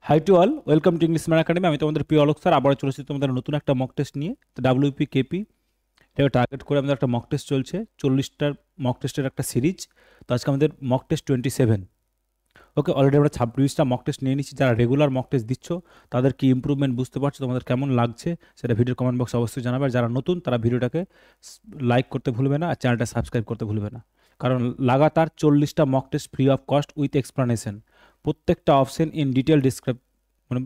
High to all, welcome to English man academy. আমি তোমাদের প্রিয় অলোক স্যার, আবার চলে এসেছি তোমাদের নতুন একটা মক টেস্ট নিয়ে। তো ডাব্লিউপি কেপি এটা টার্গেট করে আমাদের একটা মক টেস্ট চলছে, 40টার মক টেস্টের একটা সিরিজ। তো আজকে আমাদের মক টেস্ট 27। ওকে, অলরেডি আমরা 26টা মক টেস্ট নিয়ে নিচ্ছি। যারা রেগুলার মক টেস্ট দিচ্ছ তাদের কি ইম্প্রুভমেন্ট বুঝতে পারছো, তোমাদের কেমন লাগছে সেটা ভিডিওর কমেন্ট বক্সে অবশ্যই জানাবে। আর যারা নতুন তারা ভিডিওটাকে লাইক করতে ভুলবে না আর চ্যানেলটা সাবস্ক্রাইব করতে ভুলবে না, কারণ লাগাতার 40টা mock test free of cost with explanation. প্রত্যেকটা অপশন ইন ডিটেল মানে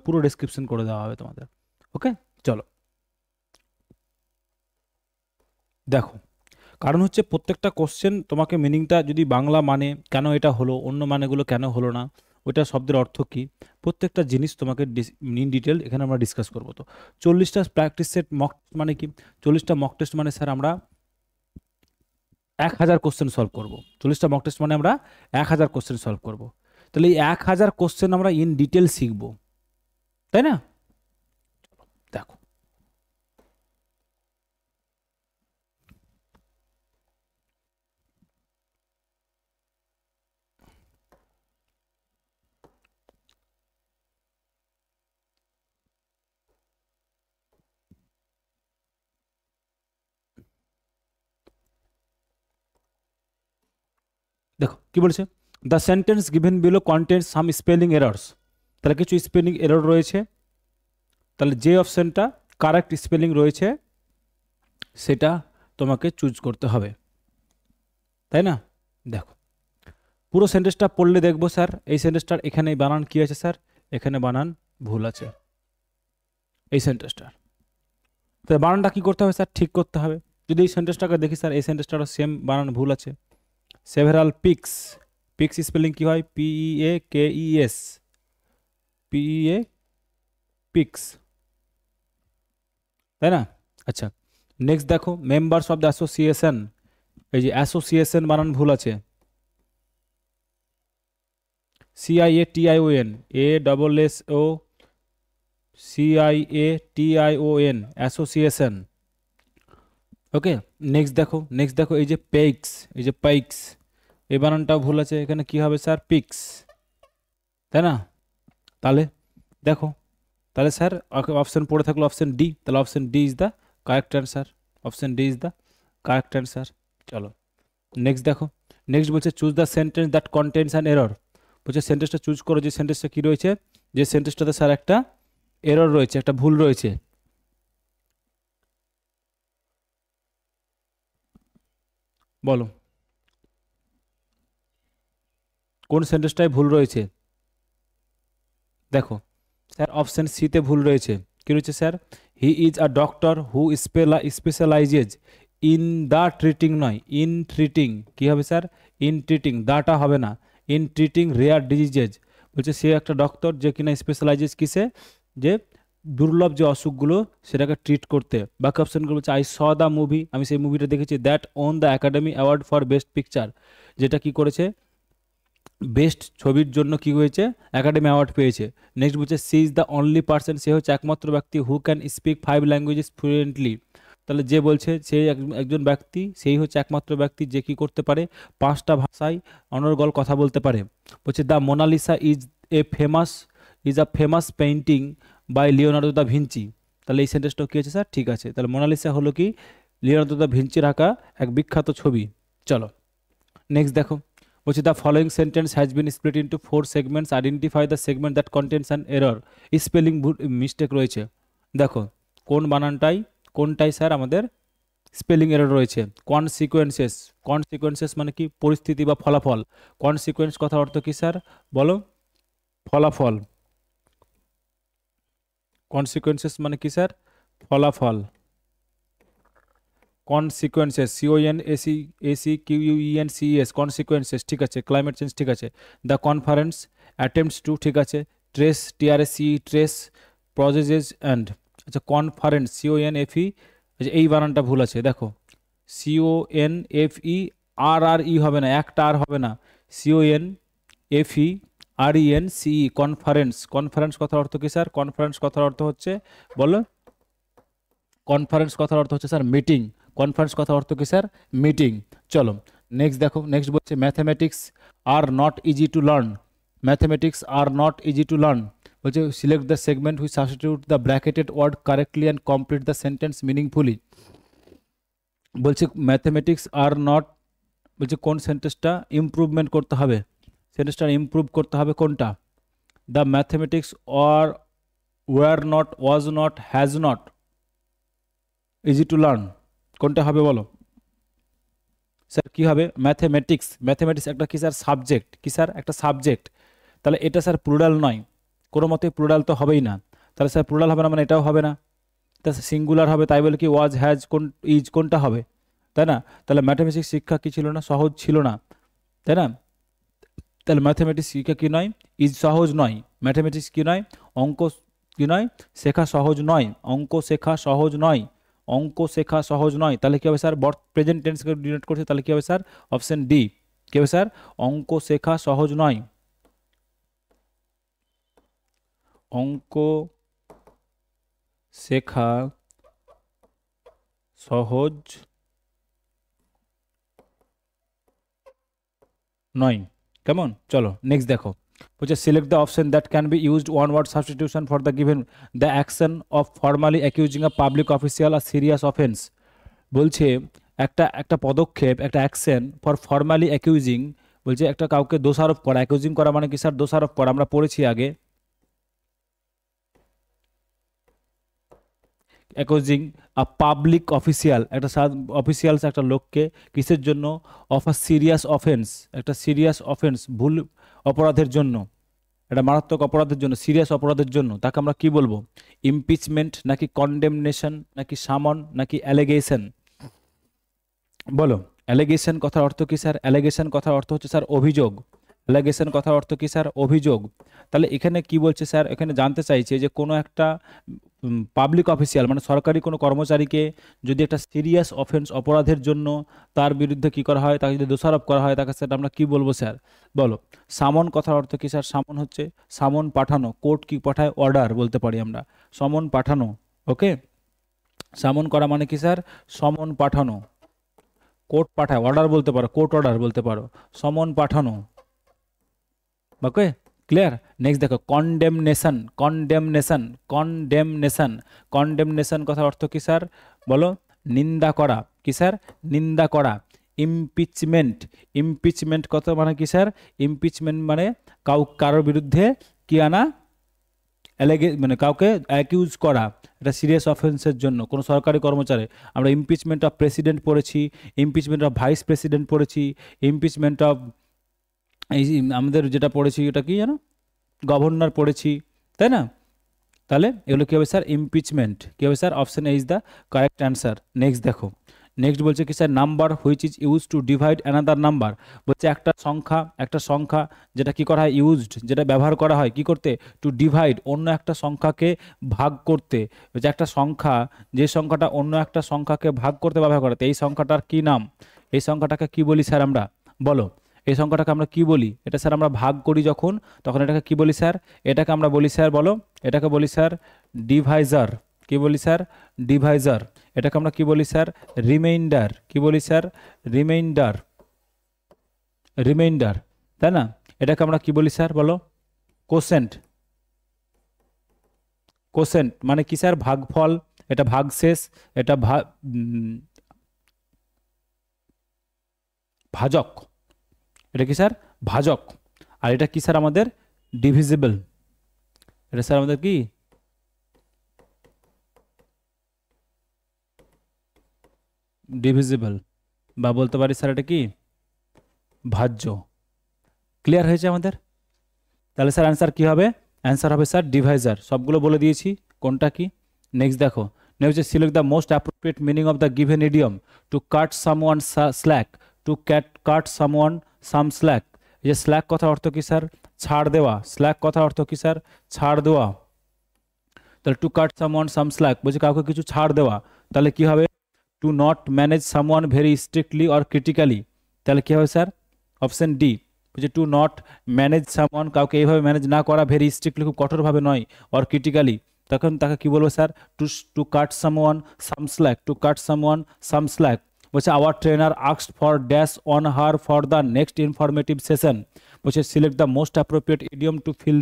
পুরো ডেসক্রিপশন করে দেওয়া হবে তোমাদের। ওকে, চলো দেখো। কারণ হচ্ছে প্রত্যেকটা কোশ্চেন তোমাকে মিনিংটা যদি বাংলা মানে কেন এটা হলো, অন্য মানেগুলো কেন হলো না, ওইটা শব্দের অর্থ কী, প্রত্যেকটা জিনিস তোমাকে ইন ডিটেল এখানে আমরা ডিসকাস করবো। তো 40টা প্র্যাকটিস সেট মক মানে কি? 40টা মক টেস্ট মানে স্যার আমরা 1000 কোশ্চেন সলভ করবো। 40টা মক টেস্ট মানে আমরা 1000 কোশ্চেন সলভ করবো। তাহলে এই 1000 কোশ্চেন আমরা ইন ডিটেল শিখবো, তাই না? দেখো, দেখো কি বলছে, the sentence given below contents some spelling errors. তাহলে কিছু স্পেলিং এরর রয়েছে, তাহলে যে অপশনটা কারেক্ট স্পেলিং রয়েছে সেটা তোমাকে চুজ করতে হবে, তাই না? দেখো, পুরো সেন্টেন্সটা পড়লে দেখবো স্যার এই সেন্টেন্সটার এখানে বানান কি আছে স্যার, এখানে বানান ভুল আছে এই সেন্টেন্সটার। তাহলে বানানটা কি করতে হবে স্যার, ঠিক করতে হবে। যদি এই সেন্টেন্সটাকে দেখি স্যার, এই সেন্টেন্সটারও সেম বানান ভুল আছে। সেভারাল পিক্স, পিক্স স্পেলিং কি হয়? PEAKES, PEA পিক্স, তাই না? আচ্ছা, নেক্সট দেখো, মেম্বার্স অফ দ্য অ্যাসোসিয়েশন, এই যে অ্যাসোসিয়েশন বানান ভুল আছে। CIATION, ASSOCIATION, association. Okay, next দেখো, নেক্সট দেখো এই যে পেক্স, এই যে পাইক্স, এই বানানটাও ভুল আছে। এখানে কি হবে স্যার? পিক্স, তাই না? তাহলে দেখো, তাহলে স্যার অপশন পড়ে থাকলো অপশন ডি, তাহলে option D is the correct answer. Option D is the correct answer. চলো নেক্সট দেখো, নেক্সট বলছে choose the sentence that contains an error. বলছে সেন্টেন্সটা চুজ করো, যে সেন্টেন্সটা কী রয়েছে, যে সেন্টেন্সটাতে স্যার একটা এরর রয়েছে, একটা ভুল রয়েছে। বলো কোন সেন্টেন্সটায় ভুল রয়েছে? দেখো স্যার অপশন সিতে ভুল রয়েছে। কী রয়েছে sir? He is a doctor who specializes in the treating, নয় ইন ট্রিটিং। কী হবে স্যার? ইন ট্রিটিং, দাটা হবে না, ইন ট্রিটিং রেয়ার ডিজিজেজ। বলছে সে একটা ডক্টর যে কিনা স্পেশালাইজেস কিসে, যে দুর্লভ যে অসুখগুলো সেটাকে ট্রিট করতে। বাকি অপশনগুলো বলছে আই স দ্য মুভি, আমি সেই মুভিটা দেখেছি, that won the Academy Award for best picture, যেটা কি করেছে, বেস্ট ছবির জন্য কি হয়েছে, একাডেমি অ্যাওয়ার্ড পেয়েছে। নেক্সট বলছে she is the only person, সে হচ্ছে একমাত্র ব্যক্তি who can speak 5 languages fluently. তাহলে যে বলছে সেই একজন ব্যক্তি, সেই হচ্ছে একমাত্র ব্যক্তি যে কি করতে পারে, 5টা ভাষায় অনর্গল কথা বলতে পারে। বলছে the Mona Lisa is a famous painting by Leonardo da Vinci. তাহলে এই সেন্টেন্সটাও কী আছে স্যার? ঠিক আছে। তাহলে মোনালিসা হলো কি, লিওনার্দো দা ভিঞ্চির আঁকা এক বিখ্যাত ছবি। চলো নেক্সট দেখো, বলছে the following sentence has been split into 4 segments, identify the segment that contains an error. Spelling mistake রয়েছে। দেখো কোন বানানটাই, কোনটাই স্যার আমাদের স্পেলিং এরর রয়েছে? কনসিকোয়েন্সেস, কনসিকোয়েন্সেস মানে কি? পরিস্থিতি বা ফলাফল। কনসিকোয়েন্স কথার অর্থ কি স্যার? বলো, ফলাফল। কনসিকোয়েন্সেস মানে কি স্যার? ফলাফল। কনসিকোয়েন্সেস, CONSEQUENCES, কনসিকোয়েন্সেস, ঠিক আছে। ক্লাইমেট চেঞ্জ, ঠিক আছে। দ্য কনফারেন্স অ্যাটেম্পটস টু, ঠিক আছে। ট্রেস, TRACE, ট্রেস প্রজেজেস অ্যান্ড, আচ্ছা কনফারেন্স, CONFE, আচ্ছা এই বানানটা ভুল আছে। দেখো CONFE হবে না, একটা আর হবে না, CONFERENCE, কনফারেন্স। কনফারেন্স কথার অর্থ কি স্যার? কনফারেন্স কথার অর্থ হচ্ছে, বলো, কনফারেন্স কথার অর্থ হচ্ছে স্যার মিটিং। কনফারেন্স কথার অর্থ কি স্যার? মিটিং। চলো নেক্সট দেখো, নেক্সট বলছে mathematics are not easy to learn. Mathematics are not easy to learn, বলছে select the segment which substitute the bracketed word correctly and complete the sentence meaningfully. বলছে mathematics are not, বলছে কোন সেন্টেন্সটা improvement করতে হবে, সেন্টেন্সটা improve করতে হবে কোনটা? The mathematics or were not, was not, has not easy to learn, কোনটা হবে বলো স্যার? কি হবে? ম্যাথমেটিক্স, ম্যাথমেটিক্স একটা কি স্যার? সাবজেক্ট। কি স্যার? একটা সাবজেক্ট। তাহলে এটা স্যার প্লুরাল নয়, কোনো মতে প্লুরাল তো হবেই না। তাহলে স্যার প্লুরাল হবে না মানে এটাও হবে না, তা সিঙ্গুলার হবে। তাই বলে কি ওয়াজ, হ্যাজ, কোন, ইজ কোনটা হবে? তাই না? তাহলে ম্যাথমেটিক্স শিক্ষা কি ছিল না? সহজ ছিল না, তাই না? তাহলে ম্যাথমেটিক্স শিক্ষা কি নয়? ইজ সহজ নয়। ম্যাথমেটিক্স কি নয়? অঙ্ক কি নয়? শেখা সহজ নয়। অঙ্ক শেখা সহজ নয়। অঙ্ক শেখা সহজ নয়। তাহলে কি হবে স্যার? প্রেজেন্ট টেন্সকে ডিনোট করছে, তাহলে কি হবে স্যার? Option D. কি হবে স্যার? অঙ্ক শেখা সহজ নয়। অঙ্ক শেখা সহজ নয়। কেমন? চলো নেক্সট দেখো। বলছে select the option that can be used one word substitution for the given the action of formally accusing a public official or serious offence. বলছে একটা একটা পদক্ষেপ, একটা অ্যাকশন ফর ফর্মালি অ্যাকিউজিং, বলছে একটা কাউকে দোষারোপ করা। অ্যাকিউজিং করা মানে কি স্যার? দোষারোপ করা। আমরা পড়েছি আগে অ্যাকিউজিং আ পাবলিক অফিসিয়াল, একটা অফিসিয়ালস একটা লোককে কিসের জন্য? অফ আ সিরিয়াস অফেন্স, একটা সিরিয়াস অফেন্স, ভুল অপরাধের জন্য, একটা মারাত্মক অপরাধের জন্য, সিরিয়াস অপরাধের জন্য। তাকে আমরা কি বলবো? ইমপিচমেন্ট নাকি কন্ডেমনেশন নাকি সামন নাকি অ্যালিগেশন? বলো। অ্যালিগেশন কথার অর্থ কি স্যার? অ্যালিগেশন কথার অর্থ হচ্ছে স্যার অভিযোগ। অ্যালিগেশন কথার অর্থ কি স্যার? অভিযোগ। তাহলে এখানে কি বলছে স্যার? এখানে জানতে চাইছে যে কোনো একটা পাবলিক অফিসিয়াল মানে সরকারি কোনো কর্মচারীকে যদি একটা সিরিয়াস অফেন্স, অপরাধের জন্য তার বিরুদ্ধে কি করা হয়, তাকে যদি দোষারোপ করা হয়, তাকে সেটা আমরা কি বলবো স্যার? বলো। সামন কথার অর্থ কি স্যার? সামন হচ্ছে সামন পাঠানো। কোর্ট কি পাঠায়? অর্ডার বলতে পারি আমরা, সমন পাঠানো। ওকে, সামন করা মানে কি স্যার? সমন পাঠানো। কোর্ট পাঠায়, অর্ডার বলতে পারো, কোর্ট অর্ডার বলতে পারো, সমন পাঠানো। ওকে, ক্লিয়ার? নেক্সট দেখো কন্ডেমনেশন। কন্ডেমনেশন, কন্ডেমনেশন, কন্ডেমনেশন কথার অর্থ কি স্যার? বলো। নিন্দা করা। কি স্যার? নিন্দা করা। ইমপিচমেন্ট, ইমপিচমেন্ট কথা মানে কি স্যার? ইমপিচমেন্ট মানে কারোর বিরুদ্ধে কি আনা? মানে কাউকে অ্যাকিউজ করা, এটা সিরিয়াস অফেন্সের জন্য কোনো সরকারি কর্মচারী। আমরা ইমপিচমেন্ট অফ প্রেসিডেন্ট পড়েছি, ইমপিচমেন্ট অফ ভাইস প্রেসিডেন্ট পড়েছি, ইমপিচমেন্ট অফ এই আমাদের যেটা পড়েছি এটা কি জানো? গভর্নর পড়েছি, তাই না? তাহলে এগুলো কী হবে স্যার? ইমপিচমেন্ট। কী হবে sir? Option A is the correct answer. Next দেখো। নেক্সট বলছে কি sir? Number which is use to divide another number. বলছে একটা সংখ্যা, একটা সংখ্যা যেটা কি করা হয়? ইউজড, যেটা ব্যবহার করা হয় কি করতে? টু ডিভাইড, অন্য একটা সংখ্যাকে ভাগ করতে। বলছে একটা সংখ্যা, যে সংখ্যাটা অন্য একটা সংখ্যাকে ভাগ করতে ব্যবহার করতে, এই সংখ্যাটার কি নাম? এই সংখ্যাটাকে কি বলি স্যার আমরা? বলো। এই সংখ্যাটাকে আমরা কি বলি? এটা স্যার আমরা ভাগ করি যখন, তখন এটাকে কি বলি স্যার? এটাকে আমরা বলি স্যার, বলো। এটাকে বলি স্যার ডিভাইজার। কি বলি স্যার? ডিভাইজার। এটাকে আমরা কি বলি স্যার? রিমাইন্ডার। কি বলি স্যার? রিমাইন্ডার, রিমাইন্ডার, তাই না? এটাকে আমরা কি বলি স্যার? বলো। কোসেন্ট। কোসেন্ট মানে কি স্যার? ভাগফল। এটা ভাগশেষ, এটা ভাজক। এটা কি স্যার? ভাজক। আর এটা কি স্যার? আমাদের ডিভিজিবল। এটা স্যার আমাদের কি? ডিভিজিবল, বা বলতে পারি স্যার এটা কি? ভাজ্য। ক্লিয়ার হয়েছে আমাদের? তাহলে স্যার অ্যান্সার কি হবে? অ্যান্সার হবে স্যার ডিভাইজার। সবগুলো বলে দিয়েছি কোনটা কি। নেক্সট দেখো। Next select the most appropriate meaning of the given idiom. Two cut some one slack, to cut someone some slack. এই যে স্ল্যাক কথার অর্থ কি স্যার? ছাড় দেওয়া। স্ল্যাক কথার অর্থ কি স্যার? ছাড় দেওয়া। তাহলে to cut someone some slack বলছে কাউকে কিছু ছাড় দেওয়া। তাহলে কি হবে? To not manage someone very strictly or critically. তাহলে কী হবে স্যার? Option D. বলছে to not manage someone, কাউকে এইভাবে ম্যানেজ না করা, ভেরি স্ট্রিক্টলি খুব কঠোরভাবে নয়, অর ক্রিটিক্যালি, তখন তাকে কী বলবো sir? To cut someone some slack, to cut someone some slack. বলছে our trainer asked for dash on her for the next informative session. বলছে select the most appropriate idiom to fill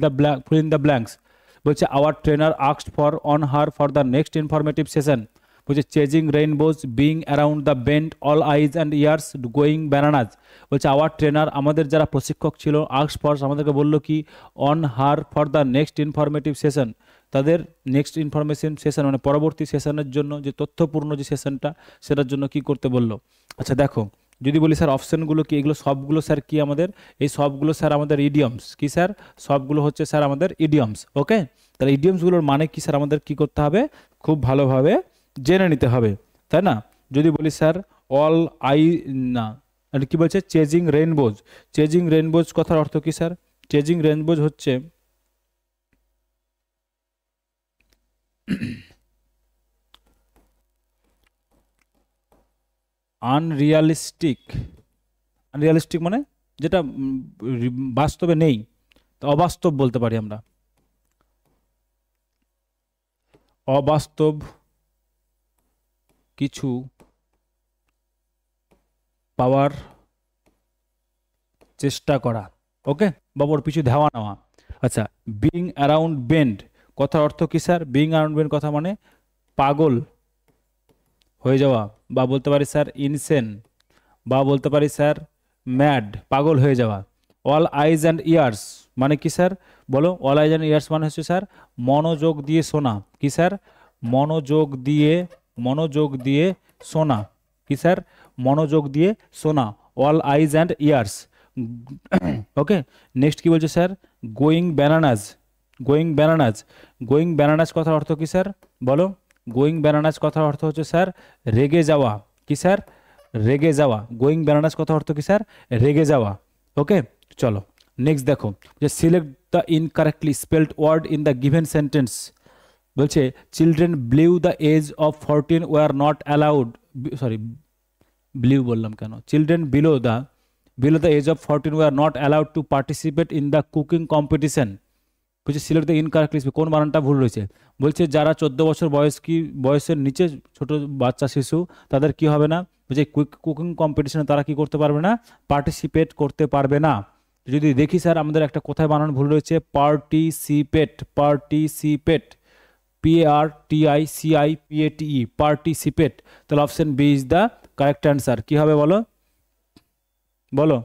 in the blanks. বলছে our trainer asked for on her for the next informative session, বলছে chasing rainbows, being around the bend, all eyes and ears, going bananas. বলছে our trainer, আমাদের যারা প্রশিক্ষক ছিল, asked for আমাদেরকে বললো কি, on her for the next informative session, তাদের নেক্সট ইনফরমেশন সেশন মানে পরবর্তী সেশনের জন্য যে তথ্যপূর্ণ যে সেশনটা সেটার জন্য কি করতে বললো। আচ্ছা দেখো, যদি বলি স্যার অপশানগুলো কি, এগুলো সবগুলো স্যার কি আমাদের, এই সবগুলো স্যার আমাদের ইডিয়মস, কি স্যার সবগুলো হচ্ছে স্যার আমাদের ইডিয়মস। ওকে, তাহলে ইডিয়মসগুলোর মানে কি স্যার আমাদের কি করতে হবে, খুব ভালোভাবে জেনে নিতে হবে, তাই না। যদি বলি স্যার অল আই, না কি বলছে, চেজিং রেইনবোজ, চেজিং রেইনবোজ কথার অর্থ কি স্যার, চেজিং রেইনবোজ হচ্ছে আনরিয়ালিস্টিক, আনরিয়ালিস্টিক মানে যেটা বাস্তবে নেই, তো অবাস্তব বলতে পারি আমরা, অবাস্তব কিছু পাওয়ার চেষ্টা করা, ওকে, বা ওর পিছু ধাওয়া নেওয়া। আচ্ছা, বিং অ্যারাউন্ড বেন্ড কথার অর্থ কি স্যার, বিং অ্যারাউন্ড বেন্ড কথা মানে পাগল হয়ে যাওয়া, বা বলতে পারি স্যার ইনসেন, বা বলতে পারি স্যার ম্যাড, পাগল হয়ে যাওয়া। অল আইজ অ্যান্ড ইয়ার্স মানে কি স্যার, বলো, অল আইজ অ্যান্ড ইয়ার্স মানে হচ্ছে স্যার মনোযোগ দিয়ে শোনা, কি স্যার, মনোযোগ দিয়ে শোনা, কি স্যার, মনোযোগ দিয়ে শোনা, all eyes and years. Okay, next কি বলছে স্যার, গোয়িং ব্যানানাজ, গোয়িং ব্যানানাজ, গোয়িং ব্যানানাজ কথার অর্থ কি স্যার, বলো, গোয়িং ব্যানানাজ কথার অর্থ হচ্ছে স্যার রেগে যাওয়া, কি স্যার, রেগে যাওয়া, গোয়িং ব্যানানাজ কথার অর্থ কি স্যার, রেগে যাওয়া। ওকে, চলো নেক্সট দেখো, যে select the incorrectly spelled word in the given sentence. বলছে children blew the age of 14 were not allowed, sorry blew বললাম কেন, children below the age of 14 were not allowed to participate in the cooking competition. বলছে select the incorrectly, কোন বানানটা ভুল রয়েছে, বলছে যারা 14 বছর বয়সের নিচে ছোট বাচ্চা শিশু, তাদের কি হবে না, বলছে কুকিং কম্পিটিশনে তারা কি করতে পারবে না, পার্টিসিপেট করতে পারবে না। যদি দেখি স্যার আমাদের একটা কোথায় বানান ভুল রয়েছে, পার্টিসিপেট, পার্টিসিপেট, PARTICIPATE, পার্টিসিপেট, তাহলে option B is the correct answer. কি হবে বলো, বলো,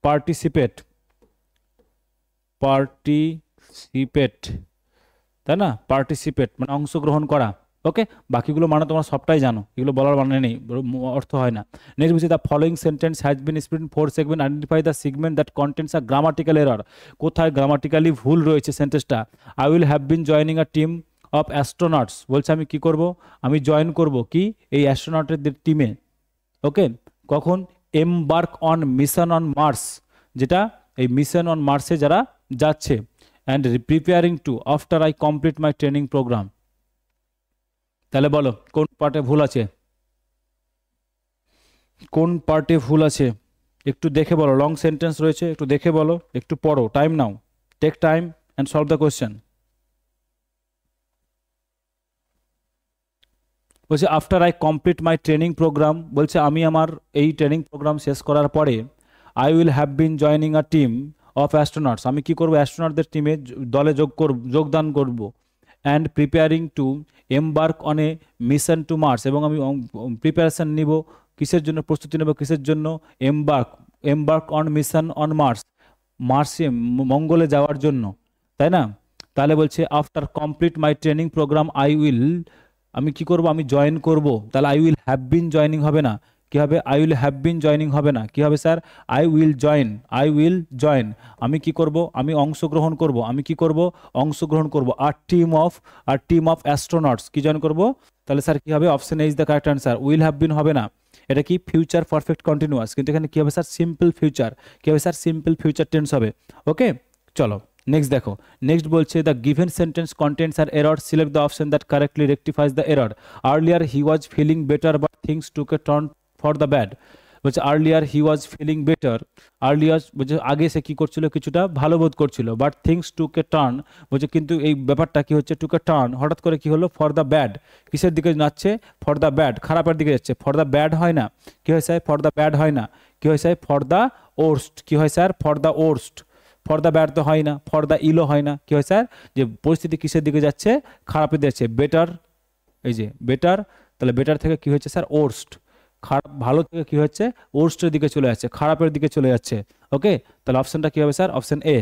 পার্টিসিপেট, পার্টিসিপেট, তাই না, পার্টিসিপেট মানে অংশগ্রহণ করা। ওকে, বাকিগুলো মানে তোমরা সবটাই জানো, এগুলো বলার মানে নেই, অর্থ হয় না। নেক্সট বলছি the following sentence has been split in 4 segment, identify the segment that contents a grammatical error. কোথায় গ্রামাটিক্যালি ভুল রয়েছে সেন্টেন্সটা। I will have been joining a team of astronauts, বলছে আমি কি করব, আমি জয়েন করব কি এই অ্যাস্ট্রোনটের টিমে। ওকে, কখন, embark on mission on Mars, যেটা এই মিশন অন মার্সে যারা যাচ্ছে, and preparing to after I complete my training programme. তাহলে বলো কোন পার্টে ভুল আছে, কোন পার্টে ভুল আছে, একটু দেখে বলো, লং সেন্টেন্স রয়েছে, একটু দেখে বলো, একটু পড়ো, টাইম নাও, take time and solve the question. বলছে after I complete my training programme, বলছে আমি আমার এই ট্রেনিং প্রোগ্রাম শেষ করার পরে, I will have been joining a team of astronauts, আমি কি করব, অ্যাস্ট্রোনটদের টিমে দলে যোগদান করব। And preparing to embark on a mission to Mars, এবং আমি প্রিপারেশন নিব কিসের জন্য, প্রস্তুতি নেব কিসের জন্য, embark on mission on Mars, মার্সে মঙ্গলে যাওয়ার জন্য, তাই না। তাহলে বলছে after complete my training programme I will, আমি কি করব, আমি জয়েন করব, তাহলে I will have been joining হবে না, কি হবে, I will have been joining হবে না, কি হবে sir, I will join, I will join, আমি কি করব, আমি অংশগ্রহণ করব, আমি কি করব, অংশগ্রহণ করব। আর টিম অফ অ্যাস্ট্রোনটস কি জয়েন করব, তাহলে স্যার কি হবে, option A is the correct answer. Will have বিন হবে না, এটা কি ফিউচার পারফেক্ট কন্টিনিউয়াস, কিন্তু এখানে কি হবে স্যার, সিম্পল ফিউচার, কি হবে স্যার, সিম্পল ফিউচার টেন্স হবে। ওকে, চলো নেক্সট দেখো, নেক্সট বলছে the given sentence contents are error, select the option that correctly rectifies the error. Earlier he was feeling better but things took a turn for the bad, বলছে earlier he was feeling better, earlier বলছে আগে সে কি করছিল, কিছুটা ভালো বোধ করছিল, but things took a turn, বলছে কিন্তু এই ব্যাপারটা কি হচ্ছে, টুক এ টার্ন, হঠাৎ করে কি হলো, ফর দ্য ব্যাড, কিসের দিকে যাচ্ছে, ফর দ্য ব্যাড, খারাপের দিকে যাচ্ছে, ফর দ্য ব্যাড হয় না, কি হয় স্যার, ফর দ্য ব্যাড হয় না, কি হয় স্যার, ফর দ্য ওর্স্ট, কি হয় sir, for the worst, for the bad তো হয় না, ফর দ্য ইলও হয় না, কি হয় স্যার যে পরিস্থিতি কিসের দিকে যাচ্ছে, খারাপের দিকে যাচ্ছে। বেটার, এই যে বেটার, তাহলে বেটার থেকে কি হচ্ছে স্যার ওর্স্ট, খারাপ ভালো থেকে কি হচ্ছে ওর্স্টের দিকে চলে যাচ্ছে, খারাপের দিকে চলে যাচ্ছে। ওকে, তাহলে অপশনটা কি হবে sir, option A.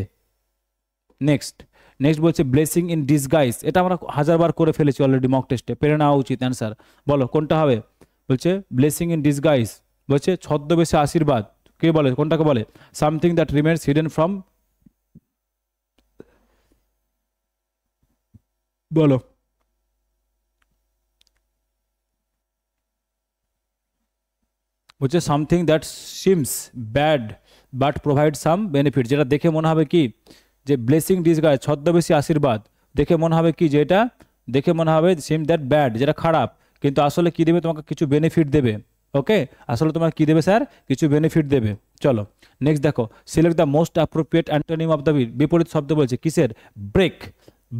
Next next বলছে ব্লেসিং ইন ডিসগাইজ, এটা আমরা হাজারবার করে ফেলেছি অলরেডি মক টেস্টে, পেরে নেওয়া উচিত অ্যান্সার। বলো কোনটা হবে, বলছে ব্লেসিং ইন ডিসগাইজ, বলছে ছদ্মবেশে আশীর্বাদ, কে বলে, কোনটাকে বলে, something that remains hidden from, বলো। বলছে something that seems bad but provide some benefit, যেটা দেখে মনে হবে কি যে ব্লেসিং ডিসগাইজ ছদ্মবেশী আশীর্বাদ, দেখে মনে হবে কি যে এটা দেখে মনে হবে সিম দ্যাট ব্যাড, যেটা খারাপ, কিন্তু আসলে কি দেবে তোমাকে, কিছু বেনিফিট দেবে। ওকে, আসলে তোমার কি দেবে স্যার, কিছু বেনিফিট দেবে। চলো নেক্সট দেখো, select the most appropriate antonym of the বিপরীত শব্দ বলছে কিসের, ব্রেক।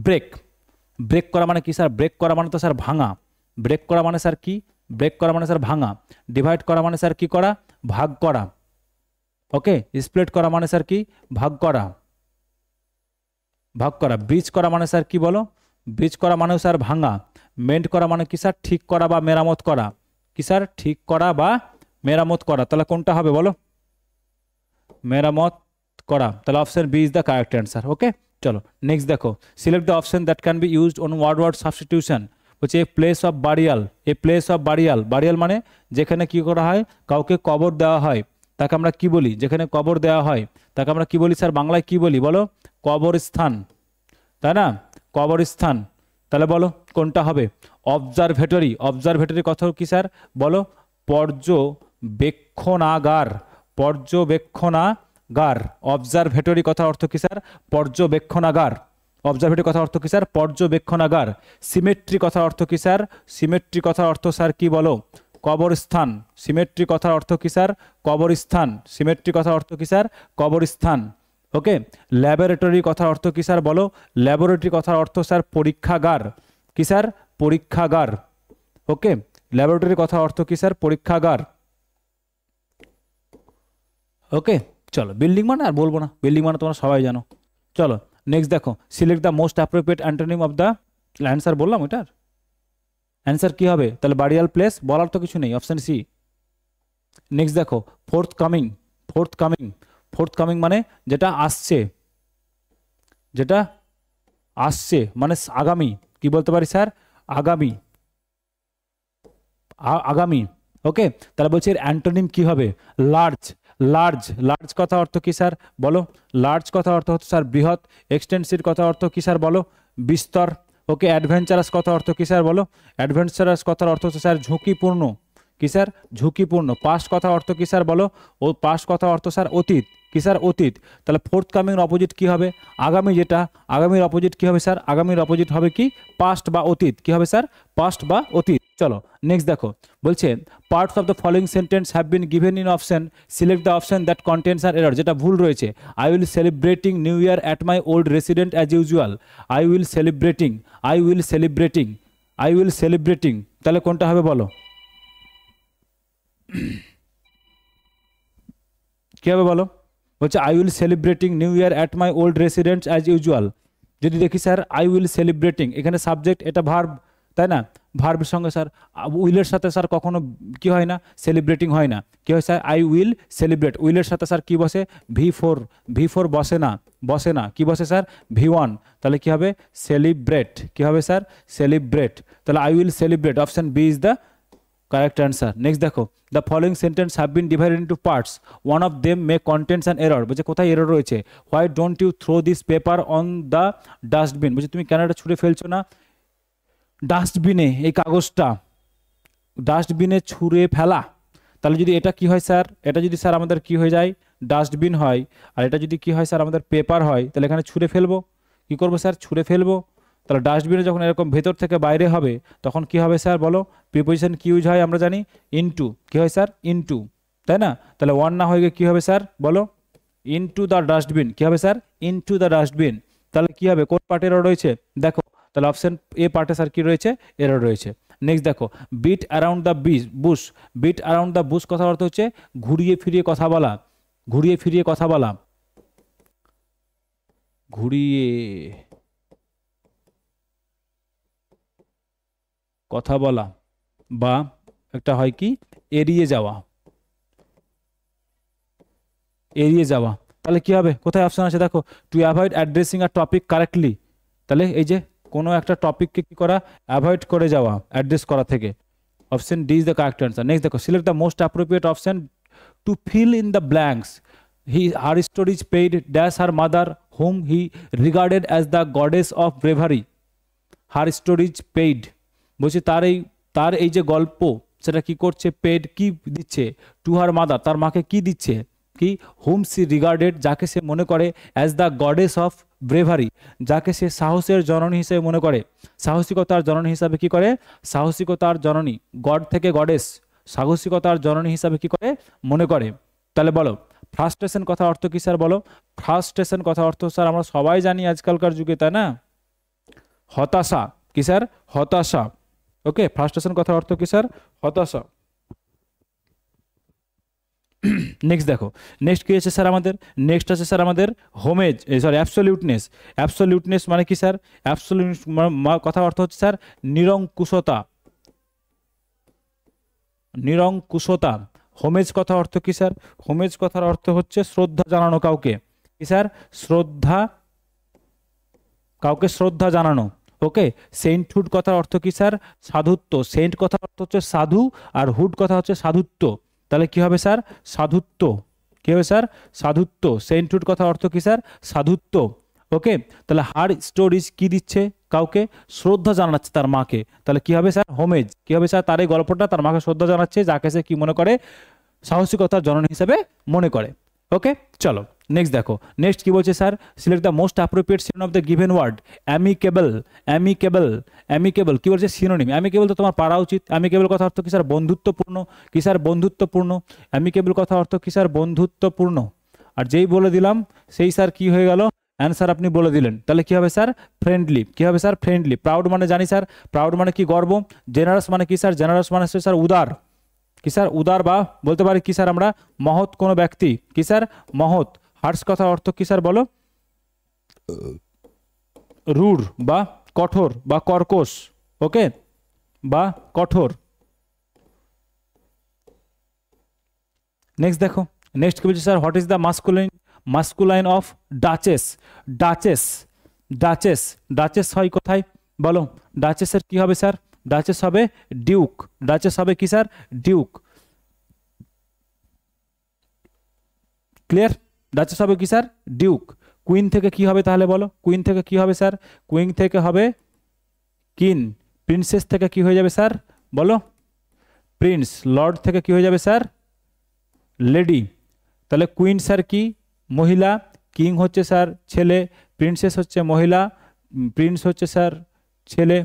ব্রেক, ব্রেক করা মানে কি স্যার, ব্রেক করা মানে তো স্যার ভাঙা, ব্রেক করা মানে স্যার কি, ব্রেক করা মানে স্যার ভাঙা। ডিভাইড করা মানে স্যার কি করা, ভাগ করা। ওকে, স্প্লিট করা মানে স্যার কি, ভাগ করা, ভাগ করা। ব্রিজ করা মানে স্যার কি বলো, ব্রিজ করা মানে স্যার ভাঙা। মেন্ট করা মানে কি স্যার, ঠিক করা বা মেরামত করা, কি স্যার, ঠিক করা বা মেরামত করা। তাহলে কোনটা হবে বলো, মেরামত করা, তাহলে option B is the correct answer. Okay, চলো নেক্সট দেখো, select the option that can be used on word substitution. বলছে a place of burial, a place of burial, burial মানে যেখানে কি করা হয়, কাউকে কবর দেওয়া হয়, তাকে আমরা কি বলি, যেখানে কবর দেওয়া হয় তাকে আমরা কি বলি স্যার, বাংলায় কি বলি বলো, কবরস্থান, তাই না, কবরস্থান। তাহলে বলো কোনটা হবে, অবজারভেটরি, অবজারভেটরি কথা কি স্যার বলো, পর্যবেক্ষণাগার, পর্যবেক্ষণাগার। অবজারভেটরি কথা অর্থ কি স্যার, পর্যবেক্ষণাগার। অবজারভেটরি কথা অর্থ কি স্যার, পর্যবেক্ষণাগার। সিমেট্রি কথা অর্থ কি স্যার, সিমেট্রি কথা অর্থ স্যার কি বলো, কবরস্থান। সিমেট্রি কথার অর্থ কি স্যার, কবরস্থান। সিমেট্রি কথার অর্থ কি স্যার, কবরস্থান। ওকে, ল্যাবরেটরি কথার অর্থ কি স্যার বলো, ল্যাবরেটরি কথার অর্থ স্যার পরীক্ষাগার, কি স্যার, পরীক্ষাগার। ওকে, ল্যাবরেটরি কথার অর্থ কি স্যার, পরীক্ষাগার। ওকে, চলো বিল্ডিং মানে আর বলবো না, বিল্ডিং মানে তোমরা সবাই জানো। চলো নেক্সট দেখো, select the most appropriate antonym of the, answer বললাম ওইটার অ্যান্সার কি হবে, তাহলে বারিয়াল প্লেস, বলার তো কিছু নেই, অপশন সি। নেক্সট দেখো, fourth coming, fourth coming, fourth coming মানে যেটা আসছে, যেটা আসছে মানে আগামী, কি বলতে পারি স্যার, আগামী, আগামী। ওকে, তাহলে বলছি এর অ্যান্টোনিম কি হবে, লার্জ, লার্জ। লার্জ কথা অর্থ কি স্যার বলো, লার্জ কথা অর্থ হচ্ছে স্যার বৃহৎ। এক্সটেন্সিভ কথা অর্থ কি স্যার বলো, বিস্তর। ওকে, অ্যাডভেঞ্চারাস কথা অর্থ কি স্যার বলো, অ্যাডভেঞ্চারাস কথার অর্থ হচ্ছে স্যার ঝুঁকিপূর্ণ, কি স্যার, ঝুঁকিপূর্ণ। পাস্ট কথা অর্থ কি স্যার বলো, ও পাস্ট কথা অর্থ স্যার অতীত, কি স্যার অতীত। তাহলে ফোর্থ কামিং অপোজিট কি হবে, আগামী, যেটা আগামীর অপোজিট কি হবে স্যার, আগামীর অপোজিট হবে কি, পাস্ট বা অতীত, কি হবে স্যার, পাস্ট বা অতীত। চলো নেক্সট দেখো, বলছে parts of the following sentence have been given in option, select the option that contains are error, যেটা ভুল রয়েছে। I will celebrating new year at my old resident as usual, I will celebrating, I will celebrating, I will celebrating, তাহলে কোনটা হবে বলো, কি হবে বলো, বলছে I will celebrating new year at my old residents as usual. যদি দেখি স্যার আই উইল সেলিব্রেটিং, এখানে সাবজেক্ট, এটা ভার্ব, তাই না, ভার্বের সঙ্গে স্যার উইলের সাথে স্যার কখনো কি হয় না, সেলিব্রেটিং হয় না, কি হয় স্যার, আই উইল সেলিব্রেট, উইলের সাথে স্যার কি বসে, V4, V4 বসে না, বসে না, কি বসে স্যার, V1, তাহলে কি হবে, সেলিব্রেট, কি হবে স্যার, সেলিব্রেট। তাহলে I will celebrate, option B is the correct answer. Next দেখো, the following sentence have been divided into parts, one of them may contents an error. বলছে কোথায় এরর রয়েছে, why don't you throw this paper on the dustbin. বলছে তুমি কেন এটা ছুঁড়ে ফেলছো না ডাস্টবিনে, এই কাগজটা ডাস্টবিনে ছুঁড়ে ফেলা। তাহলে যদি এটা কি হয় স্যার, এটা যদি স্যার আমাদের কি হয়ে যায়, ডাস্টবিন হয়, আর এটা যদি কি হয় স্যার আমাদের পেপার হয়, তাহলে এখানে ছুঁড়ে ফেলবো, কি করবো স্যার, ছুঁড়ে ফেলবো। তাহলে ডাস্টবিনে যখন এরকম ভেতর থেকে বাইরে হবে তখন কি হবে স্যার বলো, প্রিপোজিশন কি ইউজ হয় আমরা জানি, ইনটু, কি হয় স্যার, ইনটু, তাই না। তাহলে ওয়ান না হয়ে গিয়ে কী হবে স্যার বলো, ইনটু দ্য ডাস্টবিন, কী হবে স্যার, ইনটু দ্য ডাস্টবিন। তাহলে কি হবে, কোন পার্টে এরর রয়েছে দেখো, তাহলে অপশন এ পার্টে স্যার কি রয়েছে, এরর রয়েছে। নেক্সট দেখো, bit around the Bush, bit around the Bush কথার অর্থ হচ্ছে ঘুরিয়ে ফিরিয়ে কথা বলা, ঘুরিয়ে ফিরিয়ে কথা বলা। ঘুরিয়ে কথা বলা, বা একটা হয় কি এড়িয়ে যাওয়া, এড়িয়ে যাওয়া। তাহলে কি হবে, কোথায় অপশন আছে দেখো, to avoid addressing a topic correctly. তাহলে এই যে কোনো একটা টপিককে কি করা, অ্যাভয়েড করে যাওয়া অ্যাড্রেস করা থেকে। Option D is the correct answer. Next দেখো, select the most appropriate option to fill in the blanks. Her stories paid dash her mother whom he regarded as the goddess of bravery. Her stories paid বলছে তার এই যে গল্প সেটা কি করছে, paid কি দিচ্ছে, টু হার মাদার তার মাকে কি দিচ্ছে, কি হুম সি রিগার্ডেড যাকে সে মনে করে, as the goddess of bravery যাকে সে সাহসের জননী হিসেবে মনে করে, সাহসিকতার জননী হিসাবে কি করে, সাহসিকতার জননী, গড থেকে গডেস, সাহসিকতার জননী হিসাবে কি করে মনে করে। তাহলে বলো ফ্রাস্ট্রেশন কথা অর্থ কি স্যার, বলো ফ্রাস্ট্রেশন কথা অর্থ স্যার আমরা সবাই জানি আজকালকার যুগে, তাই না, হতাশা, কি স্যার হতাশা। ওকে, ফ্রাস্ট্রেশন কথা অর্থ কি স্যার, হতাশা। নেক্সট দেখো, নেক্সট কি আছে স্যার আমাদের, নেক্সট আছে স্যার আমাদের হোমেজ, সরি অ্যাবসলিউটনেস। অ্যাবসলিউটনেস মানে কি স্যার, অ্যাবসলিউট কথা অর্থ হচ্ছে স্যার নিরঙ্কুশতা, নিরঙ্কুশতা। হোমেজ কথা অর্থ কি স্যার, হোমেজ কথার অর্থ হচ্ছে শ্রদ্ধা জানানো কাউকে, কি স্যার শ্রদ্ধা, কাউকে শ্রদ্ধা জানানো। ওকে, সেন্টহুড কথার অর্থ কি স্যার, সাধুত্ব। সেন্ট কথার অর্থ হচ্ছে সাধু, আর হুড কথা হচ্ছে সাধুত্ব। তাহলে কি হবে স্যার, সাধুত্ব। কি হবে স্যার, সাধুত্ব। সেন্টহুড কথার অর্থ কি স্যার, সাধুত্ব। ওকে, তাহলে হার স্টোরিজ কি দিচ্ছে, কাউকে শ্রদ্ধা জানাচ্ছে তার মাকে, তাহলে কি হবে স্যার হোমেজ। কি হবে স্যার, তার এই গল্পটা তার মাকে শ্রদ্ধা জানাচ্ছে যাকে সে কি মনে করে, সাহসিকতার জননী হিসেবে মনে করে। ওকে, চলো নেক্সট দেখো, নেক্সট কি বলছে sir, select the most appropriate synonym of the given word. Amicable, amicable, amicable কি বলছে সিনোনিম, অ্যামিকেবল তো তোমার পারা উচিত। অ্যামিকেবল কথা অর্থ কি স্যার, বন্ধুত্বপূর্ণ, কি স্যার বন্ধুত্বপূর্ণ। অ্যামিকেবল কথা অর্থ কি স্যার, বন্ধুত্বপূর্ণ। আর যেই বলে দিলাম সেই স্যার কি হয়ে গেল, অ্যান্সার আপনি বলে দিলেন। তাহলে কি হবে স্যার, ফ্রেন্ডলি। কি হবে স্যার, ফ্রেন্ডলি। প্রাউড মানে জানি স্যার, প্রাউড মানে কি গর্ব। জেনারাস মানে কি স্যার, জেনারাস মানে হচ্ছে স্যার উদার, কি স্যার উদার, বা বলতে পারি কি স্যার আমরা মহৎ কোনো ব্যক্তি, কি স্যার মহৎ। হার্স কথা অর্থ কি স্যার বলো, রূঢ় বা কঠোর বা কর্কশ। ওকে, বা কঠোর। নেক্সট দেখো, নেক্সট কি বলছে sir, what is the masculine of duchess. Duchess, duchess, duchess হয় কোথায় বলো, ডাচেসের কি হবে স্যার, ডাচেস হবে ডিউক। ডাচেস হবে কি স্যার, ডিউক। ক্লিয়ার, ডাচেস হবে কি স্যার, ডিউক। কুইন থেকে কি হবে তাহলে বলো, কুইন থেকে কি হবে স্যার, কুইন থেকে হবে কিন। প্রিন্সেস থেকে কি হয়ে যাবে স্যার বলো, প্রিন্স। লর্ড থেকে কি হয়ে যাবে স্যার, লেডি। তাহলে কুইন স্যার কি মহিলা, কিং হচ্ছে স্যার ছেলে, প্রিন্সেস হচ্ছে মহিলা, প্রিন্স হচ্ছে স্যার ছেলে,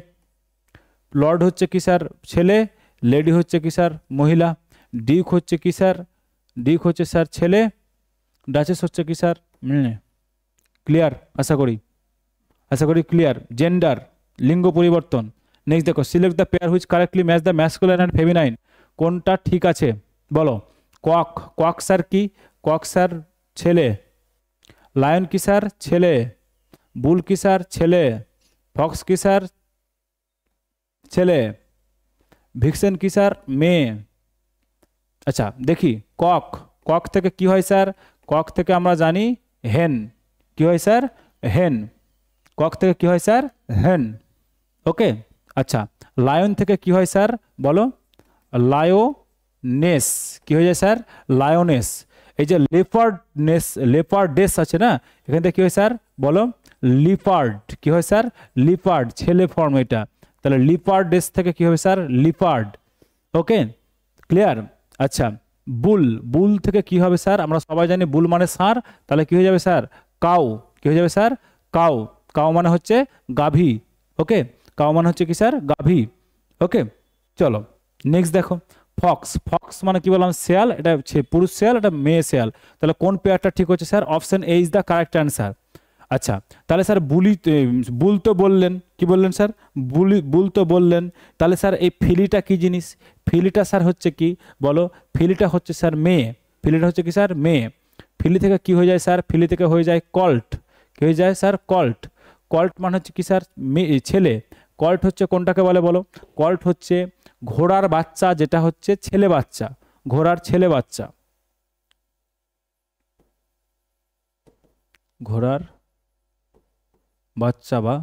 লর্ড হচ্ছে কি স্যার ছেলে, লেডি হচ্ছে কি স্যার মহিলা, ডিউক হচ্ছে কি স্যার, ডিউক হচ্ছে স্যার ছেলে, ডাচেস হচ্ছে কি স্যার মেয়ে। ক্লিয়ার, আশা করি ক্লিয়ার। জেন্ডার লিঙ্গ পরিবর্তন। নেক্সট দেখো, select the pair which correctly match the masculine and feminine. কোনটা ঠিক আছে বলো, কক, কক স্যার কি, কক স্যার ছেলে, লায়ন কি স্যার ছেলে, বুল কি স্যার ছেলে, ফক্স কি স্যার ছেলে, ভিক্সেন কি স্যার মেয়ে। আচ্ছা দেখি, কক, কক থেকে কি হয় স্যার, কক থেকে আমরা জানি হেন। কি হয় স্যার, হেন। কক থেকে কি হয় স্যার, হেন। ওকে, আচ্ছা লায়ন থেকে কি হয় স্যার বলো, লায়োনেস। কি হয়ে যায় স্যার, লায়োনেস। এই যে লেপার্ডনেস, লেপার্ডেস আছে না, এখান থেকে কি হয় স্যার বলো, লিপার্ড। কি হয় স্যার, লিপার্ড, ছেলে ফর্ম এটা। তাহলে লিপার্ডেস থেকে কি হবে স্যার, লিপার্ড। ওকে, ক্লিয়ার। আচ্ছা বুল, বুল থেকে কি হবে স্যার, আমরা সবাই জানি বুল মানে ষাঁড়, তাহলে কি হয়ে যাবে স্যার, কাউ। কি হয়ে যাবে স্যার, কাউ। কাউ মানে হচ্ছে গাভী। ওকে, কাউ মানে হচ্ছে কি স্যার, গাভী। ওকে, চলো নেক্সট দেখো, ফক্স। ফক্স মানে কি বললাম, শেয়াল, এটা পুরুষ শেয়াল, এটা মেয়ে শেয়াল। তাহলে কোন পেয়ারটা ঠিক হচ্ছে sir, option A is the correct answer. আচ্ছা তাহলে স্যার বুল তো বললেন, কি বললেন স্যার, বুল তো বললেন, তাহলে স্যার এই ফিলিটা কি জিনিস, ফিলিটা স্যার হচ্ছে কি বলো, ফিলিটা হচ্ছে স্যার মেয়ে, ফিলিটা হচ্ছে কি স্যার মেয়ে। ফিলি থেকে কি হয়ে যায় স্যার, ফিলি থেকে হয়ে যায় কল্ট। কি হয়ে যায় স্যার কল্ট। কল্ট মানে হচ্ছে কি স্যার ছেলে। কল্ট হচ্ছে কোনটাকে বলে বলো? কল্ট হচ্ছে ঘোড়ার বাচ্চা, যেটা হচ্ছে ছেলে বাচ্চা, ঘোড়ার ছেলে বাচ্চা, ঘোড়ার বাচ্চা বা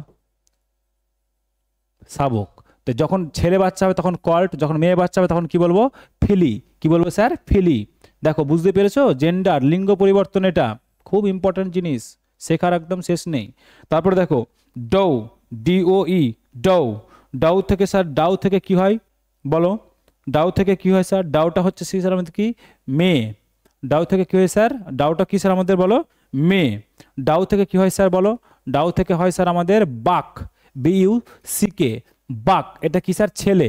শাবক। তো যখন ছেলে বাচ্চা হবে তখন কল্ট, যখন মেয়ে বাচ্চা হবে তখন কি বলবো? ফিলি। কি বলবো স্যার? ফিলি। দেখো বুঝতে পেরেছো? জেন্ডার, লিঙ্গ পরিবর্তন, এটা খুব ইম্পর্টেন্ট জিনিস, শেখার একদম শেষ নেই। তারপরে দেখো ডৌ, DOE, ডৌ। ডাউ থেকে স্যার, ডাউ থেকে কি হয় বলো? ডাউ থেকে কি হয় স্যার? ডাউটা হচ্ছে স্যার আমাদের কি? মেয়ে। ডাউ থেকে কি হয় স্যার? ডাউটা কি স্যার আমাদের বলো? মেয়ে। ডাউ থেকে কি হয় স্যার বলো? ডাউ থেকে হয় স্যার আমাদের বাক, BUCK, বাক। এটা কি স্যার? ছেলে।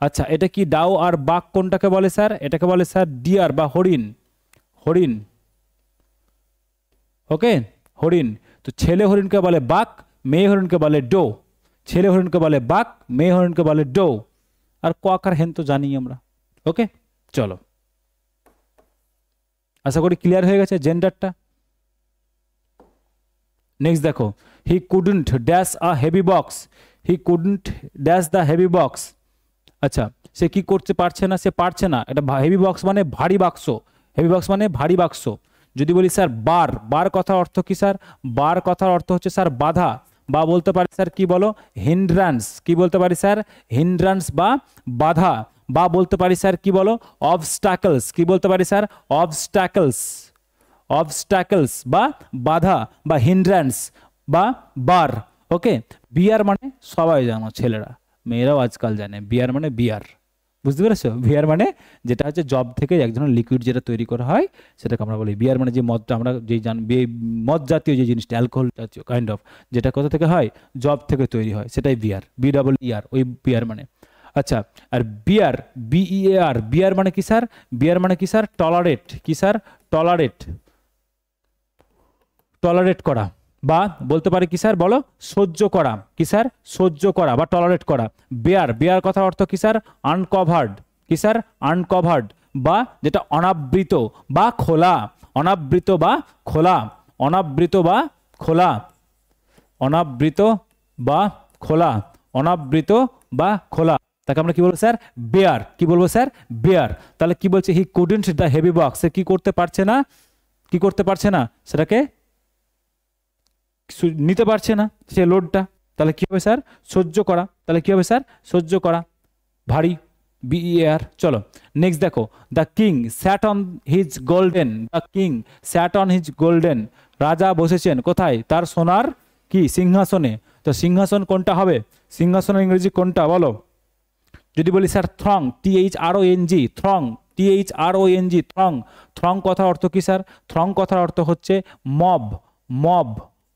আচ্ছা, এটা কি ডাউ আর বাক কোনটাকে বলে স্যার? এটাকে বলে স্যার ডিয়ার বা হরিণ। হরিণ, ওকে, হরিণ। তো ছেলে হরিণকে বলে বাক, মেয়ে হরিণকে বলে ডো। ছেলে হরিণকে বলে বাক, মেয়ে হরিণকে বলে ডো। আর কক আর হেন তো জানি আমরা। ওকে, চলো, আশা করি ক্লিয়ার হয়ে গেছে জেন্ডারটা। নেক্সট দেখো, হি couldn't dash a heavy box. He couldn't dash the heavy box. আচ্ছা, সে কি করতে পারছে না? সে পারছে না। এটা হেভি বক্স মানে ভারী বাক্স। হেভি বক্স মানে ভারী বাক্স। যদি বলি স্যার বার, বার কথার অর্থ কি স্যার? বার কথার অর্থ হচ্ছে স্যার বাধা, বা বলতে পারি স্যার কি বলো? হিন্ড্রান্স। কি বলতে পারি স্যার? হিন্ড্রান্স বা বাধা। বা বলতে পারি স্যার কি বলো? অবস্টাকলস। কি বলতে পারি স্যার? অবস্টাকলস। অবস্টাকলস বা বাধা বা হিন্ড্রান্স বা বার। ওকে, বিয়ার মানে সবাই জানো, ছেলেরা মেয়েরাও আজকাল জানে, বিয়ার মানে বিয়ার। বুঝতে পেরেছো? বিয়ার মানে যেটা হচ্ছে জব থেকে এক ধরনের লিকুইড যেটা তৈরি করা হয়, সেটাকে আমরা বলি বিয়ার। মানে যে মদটা আমরা যে মদ জাতীয় যে জিনিসটা, অ্যালকোহল জাতীয় কাইন্ড অফ, যেটা কোথা থেকে হয়? জব থেকে তৈরি হয়, সেটাই বিয়ার, BEER, ওই বিয়ার মানে। আচ্ছা, আর বিয়ার, BEAR, বিয়ার মানে কি স্যার? বিয়ার মানে কি স্যার? টলারেট। কি স্যার? টলারেট, টলারেট করা। বা বলতে পারি কি স্যার বলো? সহ্য করা। কি স্যার? সহ্য করা বা টলারেট করা। বেয়ার, বেয়ার কথার অর্থ কি স্যার? আনকভার্ড। কি স্যার? আনকভার্ড বা যেটা অনাবৃত বা খোলা। অনাবৃত বা খোলা। অনাবৃত বা খোলা। অনাবৃত বা খোলা। অনাবৃত বা খোলা, তাকে আমরা কি বলবো স্যার? বেয়ার। কি বলবো স্যার? বেয়ার। তাহলে কি বলছে? He couldn't the heavy box. সে কি করতে পারছে না? কি করতে পারছে না? সেটাকে নিতে পারছে না সে লোডটা। তাহলে কি হবে স্যার? সহ্য করা। তাহলে কি হবে স্যার? সহ্য করা, ভারী, BEAR। চলো নেক্সট দেখো, the king sat on his golden. The king sat on his golden. রাজা বসেছেন কোথায়? তার সোনার কি? সিংহাসনে। তো সিংহাসন কোনটা হবে? সিংহাসনের ইংরেজি কোনটা বলো? যদি বলি স্যার থ্রং, THRONG, থ্রং, THRONG, থ্রং। থ্রং কথার অর্থ কি স্যার? থ্রং কথার অর্থ হচ্ছে মব, মব,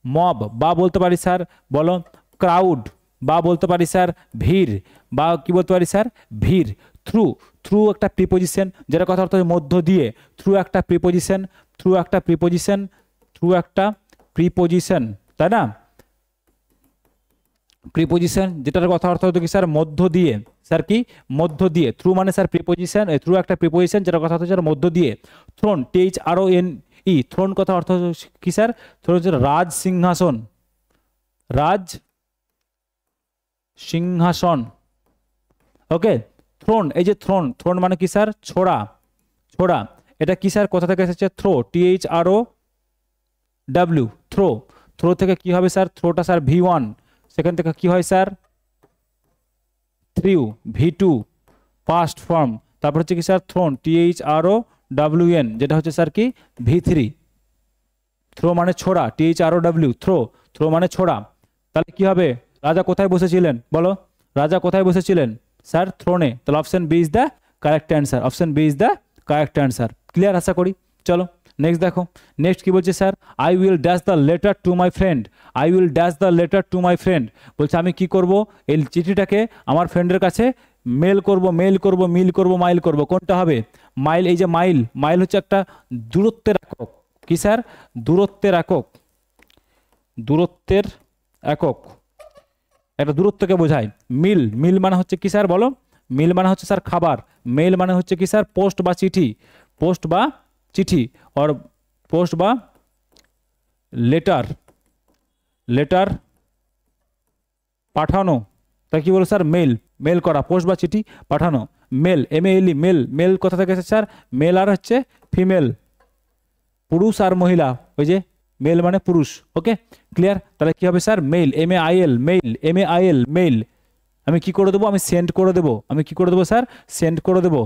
মব। বা বলতে পারি স্যার বলো ক্রাউড। বা বলতে পারি স্যার ভিড়। বা কি বলতে পারি স্যার? ভিড়। থ্রু, থ্রু একটা প্রিপোজিশন, যেটা কথা অর্থ মধ্য দিয়ে। থ্রু একটা প্রিপোজিশন, থ্রু একটা প্রিপোজিশন, থ্রু একটা প্রিপোজিশন, তাই না? প্রিপোজিশন যেটার কথা অর্থ হতো কি স্যার? মধ্য দিয়ে। স্যার কি? মধ্য দিয়ে। থ্রু মানে স্যার প্রিপোজিশন, থ্রু একটা প্রিপোজিশন যেটার কথা হচ্ছে স্যার মধ্য দিয়ে। থ্রোন, THRONE, থ্রোন কথা অর্থ কি স্যার? থ্রোন হচ্ছে রাজ সিংহাসন। রাজ সিংহাসন। ওকে, থ্রোন, এই যে থ্রোন, থ্রোন মানে কি স্যার? ছোড়া, ছোড়া। এটা কি স্যার? কোথা থেকে এসেছে? Throw, THROW, throw. থ্রো থেকে কি হবে স্যার? থ্রোটা sir V1। সেখান থেকে কি হয় sir? Threw, V2, past form. তারপর হচ্ছে কি স্যার? থ্রোন, THROWN, যেটা হচ্ছে স্যার কি? V3। থ্রো মানে ছোড়া, THROW, থ্রো। থ্রো মানে ছোড়া। তাহলে কি হবে? রাজা কোথায় বসেছিলেন বলো? রাজা কোথায় বসেছিলেন স্যার? থ্রোনে। তাহলে option B is the correct answer. Option B is the correct answer. Clear আশা করি। চলো নেক্সট দেখো, নেক্সট কি বলছে sir? I will dash the letter to my friend. I will dash the letter to my friend. বলছে আমি কি করব? এই চিঠিটাকে আমার ফ্রেন্ডের কাছে মেল করব, মেল করব, মিল করব, মাইল করব। কোনটা হবে? মাইল। এই যে মাইল, মাইল হচ্ছে একটা দূরত্বের একক। কি স্যার? দূরত্বের একক। দূরত্বের একক, একটা দূরত্বকে বোঝায়। মিল, মিল মানে হচ্ছে কি স্যার বলো? মিল মানে হচ্ছে স্যার খাবার। মেল মানে হচ্ছে কি স্যার? পোস্ট বা চিঠি। পোস্ট বা চিঠি, আর পোস্ট বা লেটার। লেটার পাঠানো, তাই কি বলো স্যার? মেল, মেল করা, পোস্ট বা চিঠি পাঠানো। মেল, MALE, মেল, মেল কোথা থেকে এসেছে স্যার? মেল আর হচ্ছে ফিমেল, পুরুষ আর মহিলা, ওই যে মেল মানে পুরুষ। ওকে, ক্লিয়ার? তাহলে কি হবে sir? Mail, MAIL, mail, MAIL, mail. আমি কি করে দেবো? আমি সেন্ড করে দেবো। আমি কি করে দেবো স্যার? সেন্ড করে দেবো।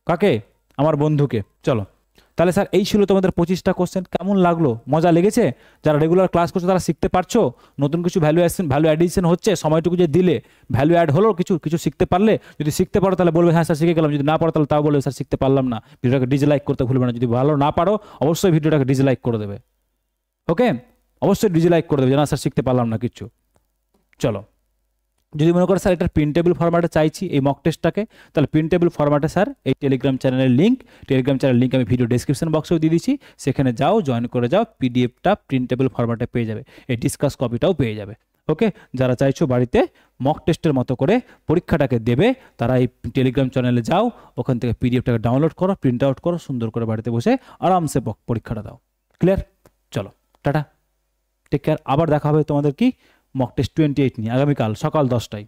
কাকে? আমার বন্ধুকে। চলো, তাহলে স্যার এই ছিল তোমাদের 25টা কোশ্চেন। কেমন লাগলো? মজা লেগেছে? যারা রেগুলার ক্লাস করছো তারা শিখতে পারছো? নতুন কিছু ভ্যালু অ্যাডিশন হচ্ছে? সময়টুকু যে দিলে ভ্যালু অ্যাড হলো? কিছু কিছু শিখতে পারলে? যদি শিখতে পারো তাহলে বলবে হ্যাঁ স্যার শিখে গেলাম, যদি না পারো তাহলে তাও বলবে স্যার শিখতে পারলাম না। ভিডিওটাকে ডিসলাইক করতে ভুলবে না। যদি ভালো না পারো অবশ্যই ভিডিওটাকে ডিসলাইক করে দেবে। ওকে, অবশ্যই ডিসলাইক করে দেবে যে না স্যার শিখতে পারলাম না কিচ্ছু। চলো, যদি মনে করো স্যার এটা প্রিন্টেবল ফরম্যাটে চাইছি এই মক টেস্টটাকে, তাহলে প্রিন্টেবল ফরম্যাটে স্যার এই টেলিগ্রাম চ্যানেলের লিঙ্ক আমি ভিডিও ডেসক্রিপশন বক্সেও দিয়ে দিচ্ছি, সেখানে যাও, জয়েন করে যাও, পিডিএফটা প্রিন্টেবল ফরম্যাটে পেয়ে যাবে, এই ডিসকাস কপিটাও পেয়ে যাবে। ওকে, যারা চাইছো বাড়িতে মক টেস্টের মতো করে পরীক্ষাটাকে দেবে তারা এই টেলিগ্রাম চ্যানেলে যাও, ওখান থেকে পিডিএফটাকে ডাউনলোড করো, প্রিন্ট আউট করো, সুন্দর করে বাড়িতে বসে আরামসে পরীক্ষাটা দাও। ক্লিয়ার? চলো, টাটা, টেক কেয়ার। আবার দেখা হবে তোমাদের কি মক টেস্ট 28 নিয়ে আগামীকাল সকাল 10টায়।